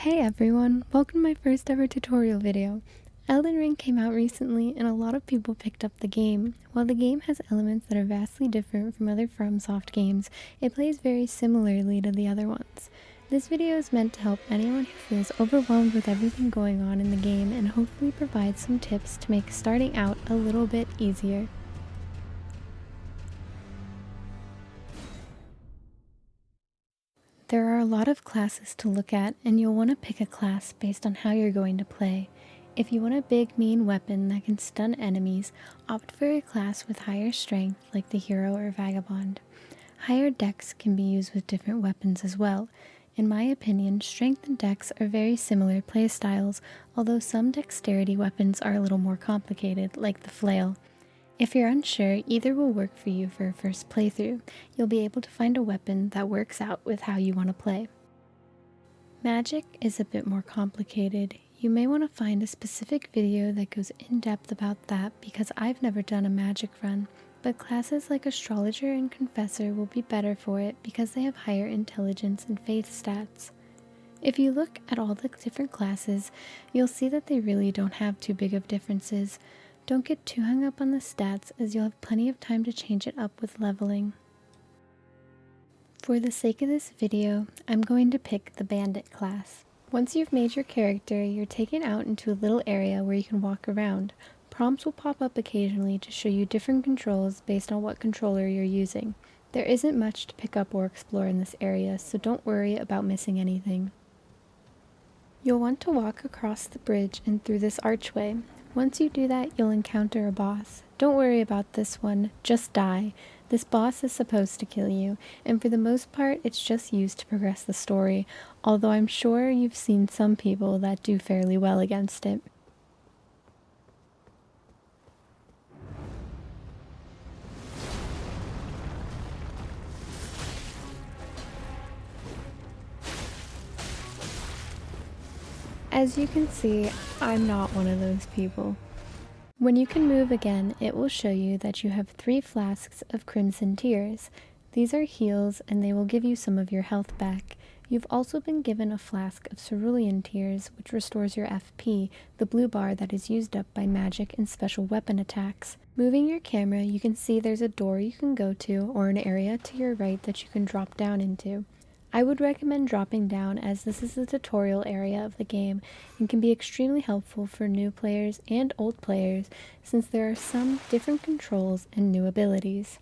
Hey everyone, welcome to my first ever tutorial video. Elden Ring came out recently and a lot of people picked up the game. While the game has elements that are vastly different from other FromSoft games, it plays very similarly to the other ones. This video is meant to help anyone who feels overwhelmed with everything going on in the game and hopefully provide some tips to make starting out a little bit easier. There are a lot of classes to look at, and you'll want to pick a class based on how you're going to play. If you want a big mean weapon that can stun enemies, opt for a class with higher strength like the hero or vagabond. Higher dex can be used with different weapons as well. In my opinion, strength and dex are very similar playstyles, although some dexterity weapons are a little more complicated, like the flail. If you're unsure, either will work for you for a first playthrough. You'll be able to find a weapon that works out with how you want to play. Magic is a bit more complicated. You may want to find a specific video that goes in depth about that because I've never done a magic run, but classes like Astrologer and Confessor will be better for it because they have higher intelligence and faith stats. If you look at all the different classes, you'll see that they really don't have too big of differences. Don't get too hung up on the stats as you'll have plenty of time to change it up with leveling. For the sake of this video, I'm going to pick the Bandit class. Once you've made your character, you're taken out into a little area where you can walk around. Prompts will pop up occasionally to show you different controls based on what controller you're using. There isn't much to pick up or explore in this area, so don't worry about missing anything. You'll want to walk across the bridge and through this archway. Once you do that, you'll encounter a boss. Don't worry about this one, just die. This boss is supposed to kill you, and for the most part, it's just used to progress the story, although I'm sure you've seen some people that do fairly well against it. As you can see, I'm not one of those people. When you can move again, it will show you that you have 3 flasks of Crimson Tears. These are heals and they will give you some of your health back. You've also been given a flask of Cerulean Tears, which restores your FP, the blue bar that is used up by magic and special weapon attacks. Moving your camera, you can see there's a door you can go to or an area to your right that you can drop down into. I would recommend dropping down as this is the tutorial area of the game and can be extremely helpful for new players and old players since there are some different controls and new abilities.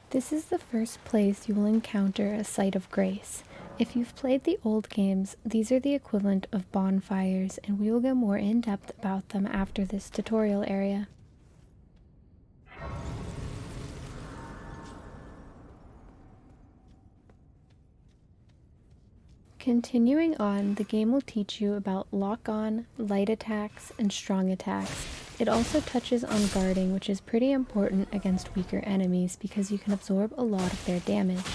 This is the first place you will encounter a Site of Grace. If you've played the old games, these are the equivalent of bonfires and we will go more in depth about them after this tutorial area. Continuing on, the game will teach you about lock-on, light attacks, and strong attacks. It also touches on guarding, which is pretty important against weaker enemies because you can absorb a lot of their damage.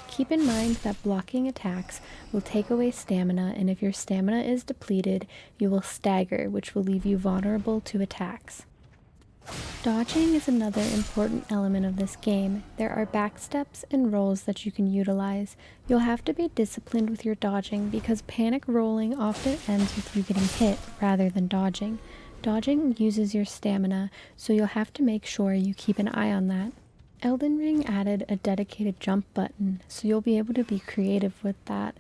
Keep in mind that blocking attacks will take away stamina, and if your stamina is depleted, you will stagger, which will leave you vulnerable to attacks. Dodging is another important element of this game. There are backsteps and rolls that you can utilize. You'll have to be disciplined with your dodging because panic rolling often ends with you getting hit rather than dodging. Dodging uses your stamina, so you'll have to make sure you keep an eye on that. Elden Ring added a dedicated jump button, so you'll be able to be creative with that.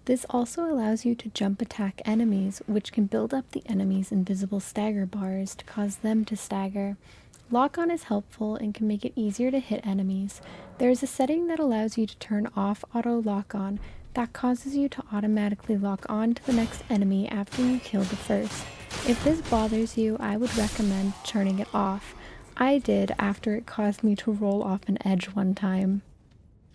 This also allows you to jump attack enemies, which can build up the enemy's invisible stagger bars to cause them to stagger. Lock-on is helpful and can make it easier to hit enemies. There is a setting that allows you to turn off auto lock-on that causes you to automatically lock on to the next enemy after you kill the first. If this bothers you, I would recommend turning it off. I did after it caused me to roll off an edge one time.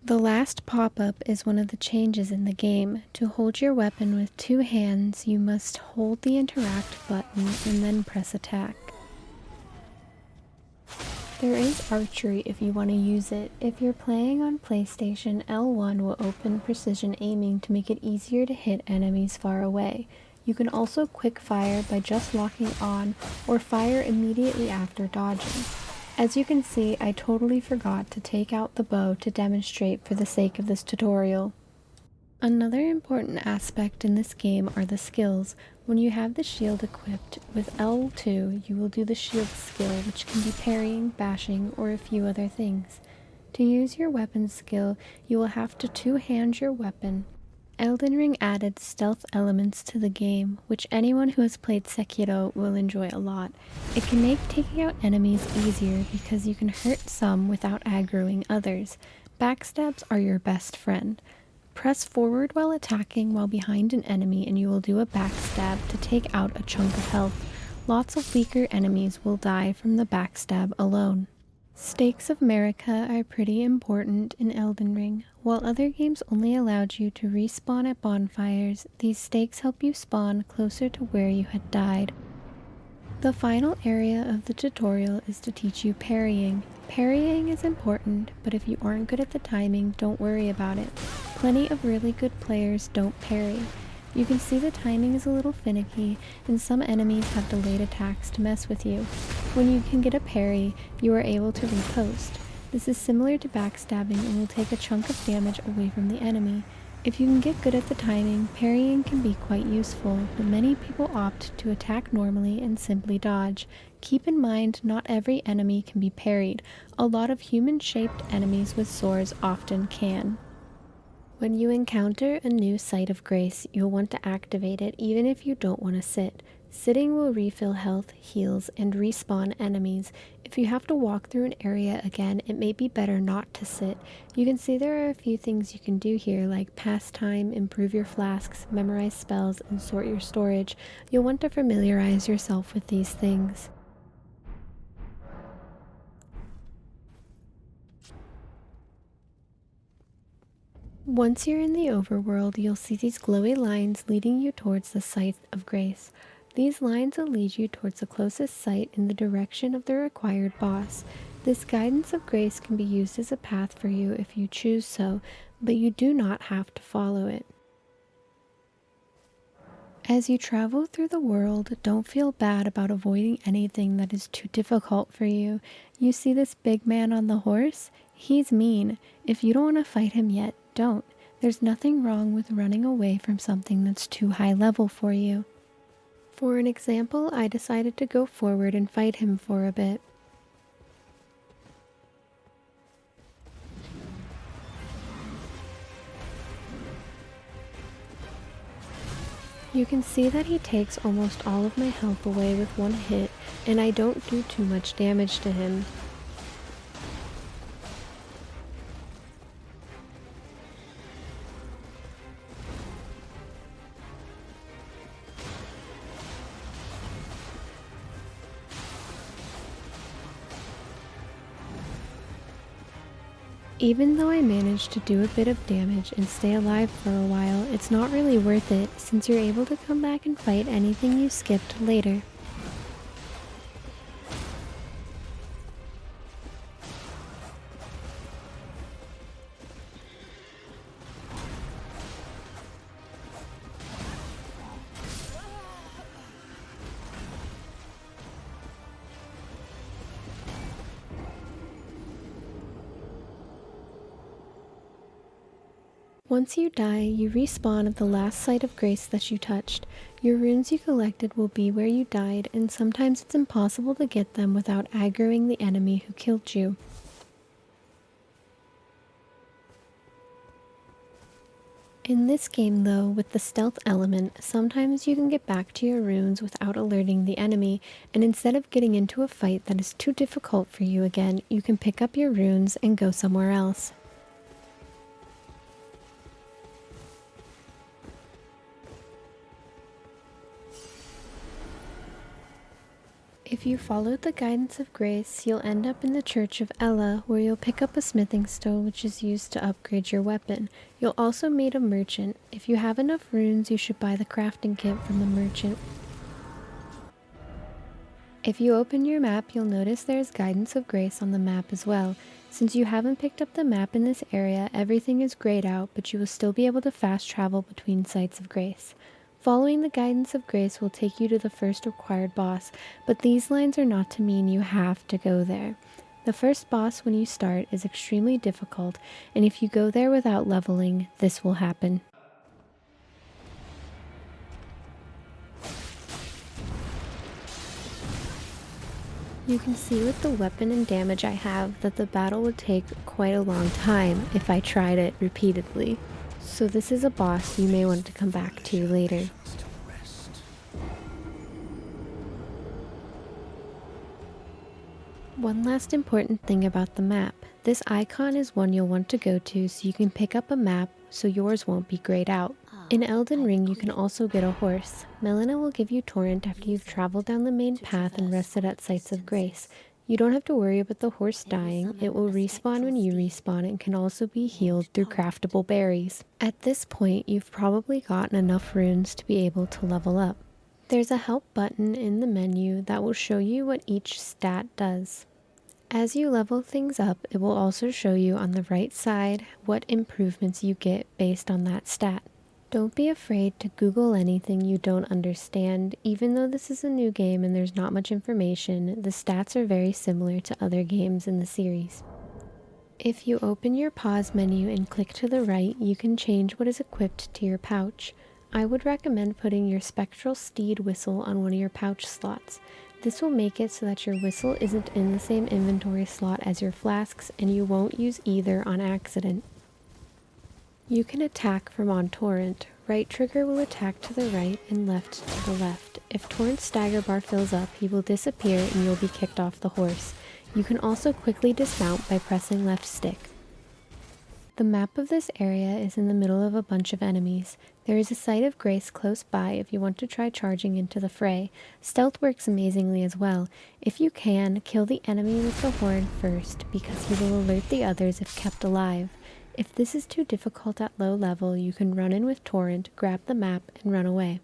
The last pop-up is one of the changes in the game. To hold your weapon with 2 hands, you must hold the interact button and then press attack. There is archery if you want to use it. If you're playing on PlayStation, L1 will open precision aiming to make it easier to hit enemies far away. You can also quick fire by just locking on or fire immediately after dodging. As you can see, I totally forgot to take out the bow to demonstrate for the sake of this tutorial. Another important aspect in this game are the skills. When you have the shield equipped, with L2 you will do the shield skill, which can be parrying, bashing, or a few other things. To use your weapon skill, you will have to two-hand your weapon. Elden Ring added stealth elements to the game, which anyone who has played Sekiro will enjoy a lot. It can make taking out enemies easier because you can hurt some without aggroing others. Backstabs are your best friend. Press forward while attacking while behind an enemy and you will do a backstab to take out a chunk of health. Lots of weaker enemies will die from the backstab alone. Stakes of Marika are pretty important in Elden Ring. While other games only allowed you to respawn at bonfires, these stakes help you spawn closer to where you had died. The final area of the tutorial is to teach you parrying. Parrying is important, but if you aren't good at the timing, don't worry about it. Plenty of really good players don't parry. You can see the timing is a little finicky, and some enemies have delayed attacks to mess with you. When you can get a parry, you are able to riposte. This is similar to backstabbing and will take a chunk of damage away from the enemy. If you can get good at the timing, parrying can be quite useful, but many people opt to attack normally and simply dodge. Keep in mind, not every enemy can be parried. A lot of human-shaped enemies with swords often can. When you encounter a new site of grace, you'll want to activate it even if you don't want to sit. Sitting will refill health, heals, and respawn enemies. If you have to walk through an area again, it may be better not to sit. You can see there are a few things you can do here, like pass time, improve your flasks, memorize spells, and sort your storage. You'll want to familiarize yourself with these things. Once you're in the overworld, you'll see these glowy lines leading you towards the site of grace. These lines will lead you towards the closest site in the direction of the required boss. This guidance of grace can be used as a path for you if you choose so, but you do not have to follow it. As you travel through the world, don't feel bad about avoiding anything that is too difficult for you. You see this big man on the horse? He's mean. If you don't want to fight him yet, don't. There's nothing wrong with running away from something that's too high level for you. For an example, I decided to go forward and fight him for a bit. You can see that he takes almost all of my health away with one hit, and I don't do too much damage to him. Even though I managed to do a bit of damage and stay alive for a while, it's not really worth it since you're able to come back and fight anything you skipped later. Once you die, you respawn at the last site of grace that you touched. Your runes you collected will be where you died, and sometimes it's impossible to get them without aggroing the enemy who killed you. In this game though, with the stealth element, sometimes you can get back to your runes without alerting the enemy, and instead of getting into a fight that is too difficult for you again, you can pick up your runes and go somewhere else. If you followed the guidance of grace, you'll end up in the Church of Ella, where you'll pick up a smithing stone which is used to upgrade your weapon. You'll also meet a merchant. If you have enough runes, you should buy the crafting kit from the merchant. If you open your map, you'll notice there's guidance of grace on the map as well. Since you haven't picked up the map in this area, everything is grayed out, but you will still be able to fast travel between sites of grace. Following the guidance of grace will take you to the first required boss, but these lines are not to mean you have to go there. The first boss when you start is extremely difficult, and if you go there without leveling, this will happen. You can see with the weapon and damage I have that the battle would take quite a long time if I tried it repeatedly. So this is a boss you may want to come back to later. One last important thing about the map. This icon is one you'll want to go to so you can pick up a map so yours won't be grayed out. In Elden Ring, you can also get a horse. Melina will give you Torrent after you've traveled down the main path and rested at Sites of Grace. You don't have to worry about the horse dying. It will respawn when you respawn and can also be healed through craftable berries. At this point, you've probably gotten enough runes to be able to level up. There's a help button in the menu that will show you what each stat does. As you level things up, it will also show you on the right side what improvements you get based on that stat. Don't be afraid to Google anything you don't understand. Even though this is a new game and there's not much information, the stats are very similar to other games in the series. If you open your pause menu and click to the right, you can change what is equipped to your pouch. I would recommend putting your Spectral Steed whistle on one of your pouch slots. This will make it so that your whistle isn't in the same inventory slot as your flasks and you won't use either on accident. You can attack from on Torrent. Right trigger will attack to the right and left to the left. If Torrent's stagger bar fills up, he will disappear and you'll be kicked off the horse. You can also quickly dismount by pressing left stick. The map of this area is in the middle of a bunch of enemies. There is a Site of Grace close by if you want to try charging into the fray. Stealth works amazingly as well. If you can, kill the enemy with the horn first because he will alert the others if kept alive. If this is too difficult at low level, you can run in with Torrent, grab the map, and run away.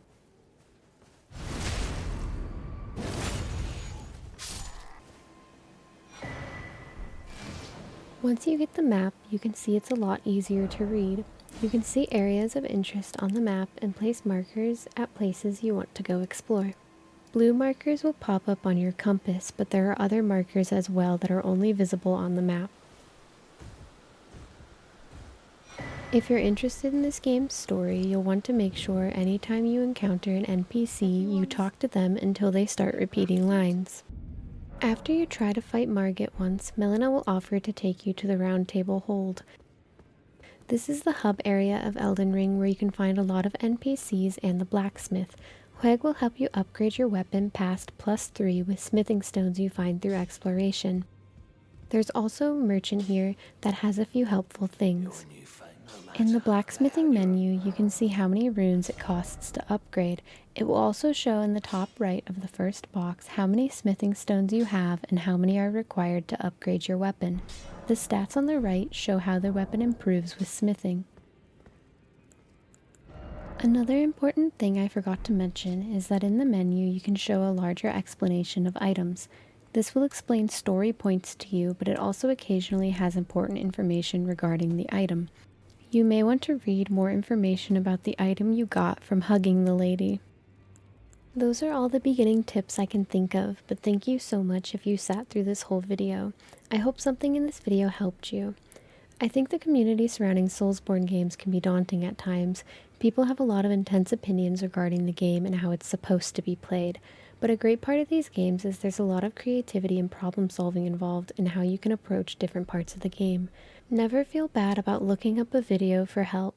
Once you get the map, you can see it's a lot easier to read. You can see areas of interest on the map and place markers at places you want to go explore. Blue markers will pop up on your compass, but there are other markers as well that are only visible on the map. If you're interested in this game's story, you'll want to make sure anytime you encounter an NPC, you talk to them until they start repeating lines. After you try to fight Margit once, Melina will offer to take you to the Round Table Hold. This is the hub area of Elden Ring where you can find a lot of NPCs and the blacksmith. Hweg will help you upgrade your weapon past +3 with smithing stones you find through exploration. There's also a merchant here that has a few helpful things. In the blacksmithing menu, you can see how many runes it costs to upgrade. It will also show in the top right of the first box how many smithing stones you have and how many are required to upgrade your weapon. The stats on the right show how the weapon improves with smithing. Another important thing I forgot to mention is that in the menu you can show a larger explanation of items. This will explain story points to you, but it also occasionally has important information regarding the item. You may want to read more information about the item you got from hugging the lady. Those are all the beginning tips I can think of, but thank you so much if you sat through this whole video. I hope something in this video helped you. I think the community surrounding Soulsborne games can be daunting at times. People have a lot of intense opinions regarding the game and how it's supposed to be played. But a great part of these games is there's a lot of creativity and problem solving involved in how you can approach different parts of the game. Never feel bad about looking up a video for help.